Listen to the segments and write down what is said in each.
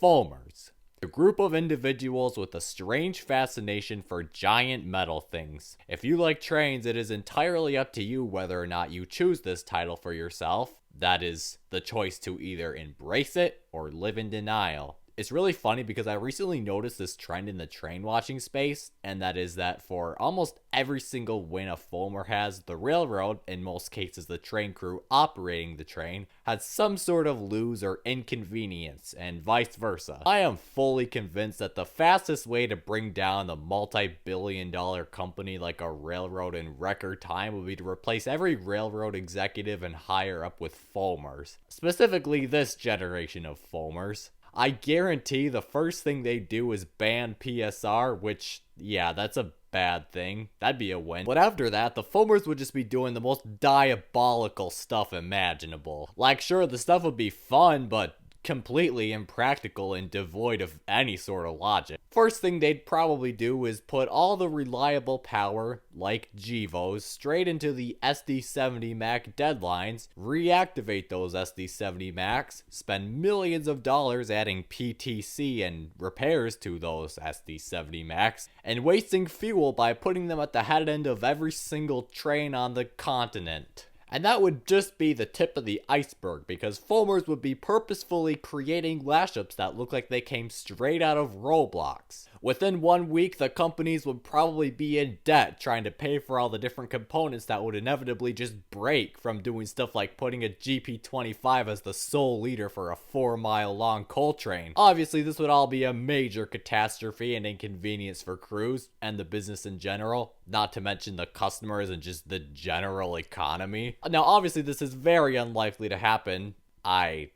Foamers. A group of individuals with a strange fascination for giant metal things. If you like trains, it is entirely up to you whether or not you choose this title for yourself. That is the choice to either embrace it or live in denial. It's really funny because I recently noticed this trend in the train watching space, and that is that for almost every single win a foamer has, the railroad, in most cases the train crew operating the train, had some sort of lose or inconvenience, and vice versa. I am fully convinced that the fastest way to bring down a multi-billion-dollar company like a railroad in record time would be to replace every railroad executive and higher up with foamers. Specifically this generation of foamers. I guarantee the first thing they do is ban PSR, which, yeah, that's a bad thing. That'd be a win. But after that, the foamers would just be doing the most diabolical stuff imaginable. Like, sure, the stuff would be fun, but completely impractical and devoid of any sort of logic. First thing they'd probably do is put all the reliable power, like GEVOs, straight into the SD70 Mac deadlines, reactivate those SD70 Macs, spend millions of dollars adding PTC and repairs to those SD70 Macs, and wasting fuel by putting them at the head end of every single train on the continent. And that would just be the tip of the iceberg, because foamers would be purposefully creating lash-ups that look like they came straight out of Roblox. Within 1 week, the companies would probably be in debt trying to pay for all the different components that would inevitably just break from doing stuff like putting a GP25 as the sole leader for a 4-mile long coal train. Obviously, this would all be a major catastrophe and inconvenience for crews and the business in general, not to mention the customers and just the general economy. Now, obviously, this is very unlikely to happen, I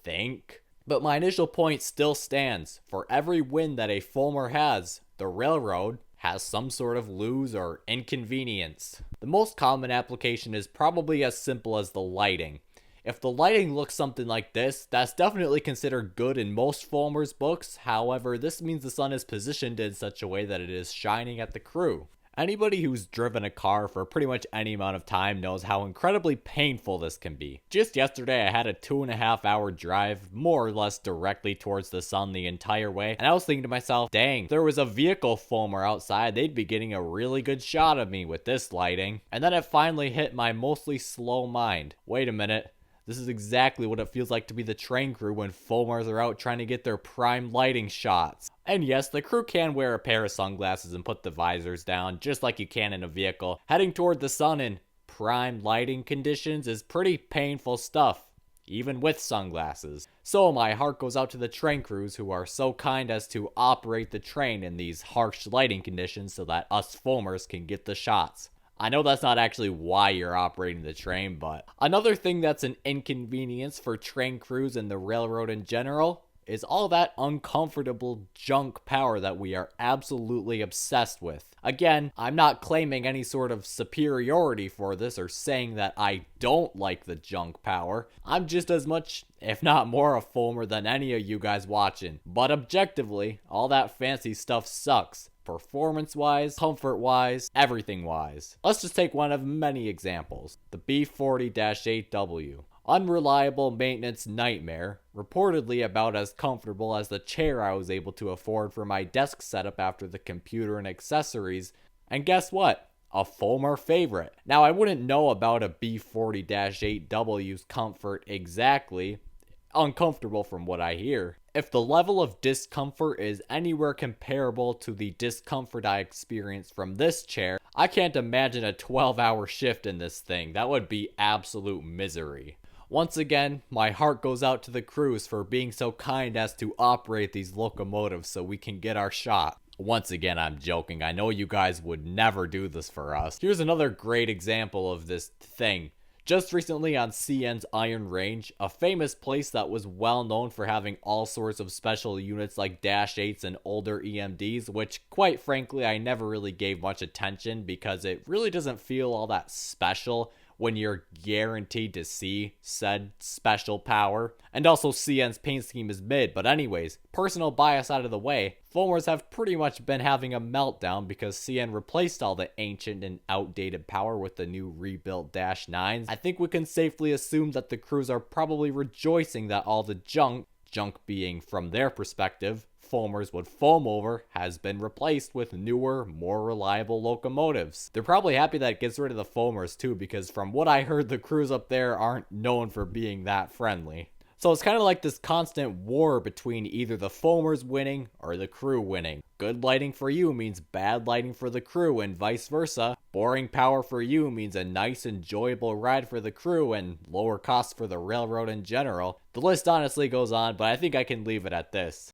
think. But my initial point still stands. For every win that a foamer has, the railroad has some sort of lose or inconvenience. The most common application is probably as simple as the lighting. If the lighting looks something like this, that's definitely considered good in most foamers' books. However, this means the sun is positioned in such a way that it is shining at the crew. Anybody who's driven a car for pretty much any amount of time knows how incredibly painful this can be. Just yesterday I had a 2.5 hour drive, more or less directly towards the sun the entire way, and I was thinking to myself, dang, if there was a vehicle foamer outside, they'd be getting a really good shot of me with this lighting. And then it finally hit my mostly slow mind. Wait a minute. This is exactly what it feels like to be the train crew when foamers are out trying to get their prime lighting shots. And yes, the crew can wear a pair of sunglasses and put the visors down, just like you can in a vehicle. Heading toward the sun in prime lighting conditions is pretty painful stuff, even with sunglasses. So my heart goes out to the train crews who are so kind as to operate the train in these harsh lighting conditions so that us foamers can get the shots. I know that's not actually why you're operating the train, but another thing that's an inconvenience for train crews and the railroad in general is all that uncomfortable junk power that we are absolutely obsessed with. Again, I'm not claiming any sort of superiority for this or saying that I don't like the junk power. I'm just as much, if not more, a foamer than any of you guys watching. But objectively, all that fancy stuff sucks. Performance-wise, comfort-wise, everything-wise. Let's just take one of many examples. The B40-8W. Unreliable maintenance nightmare, reportedly about as comfortable as the chair I was able to afford for my desk setup after the computer and accessories, and guess what? A foamer favorite. Now, I wouldn't know about a B40-8W's comfort exactly, uncomfortable from what I hear. If the level of discomfort is anywhere comparable to the discomfort I experienced from this chair, I can't imagine a 12-hour shift in this thing. That would be absolute misery. Once again, my heart goes out to the crews for being so kind as to operate these locomotives so we can get our shot. Once again, I'm joking. I know you guys would never do this for us. Here's another great example of this thing. Just recently on CN's Iron Range, a famous place that was well known for having all sorts of special units like Dash 8s and older EMDs, which quite frankly I never really gave much attention because it really doesn't feel all that special when you're guaranteed to see said special power. And also CN's paint scheme is mid, but anyways, personal bias out of the way, foamers have pretty much been having a meltdown because CN replaced all the ancient and outdated power with the new rebuilt Dash 9s. I think we can safely assume that the crews are probably rejoicing that all the junk junk being, from their perspective, foamers would foam over, has been replaced with newer, more reliable locomotives. They're probably happy that it gets rid of the foamers too, because from what I heard, the crews up there aren't known for being that friendly. So it's kind of like this constant war between either the foamers winning or the crew winning. Good lighting for you means bad lighting for the crew, and vice versa. Boring power for you means a nice, enjoyable ride for the crew and lower costs for the railroad in general. The list honestly goes on, but I think I can leave it at this.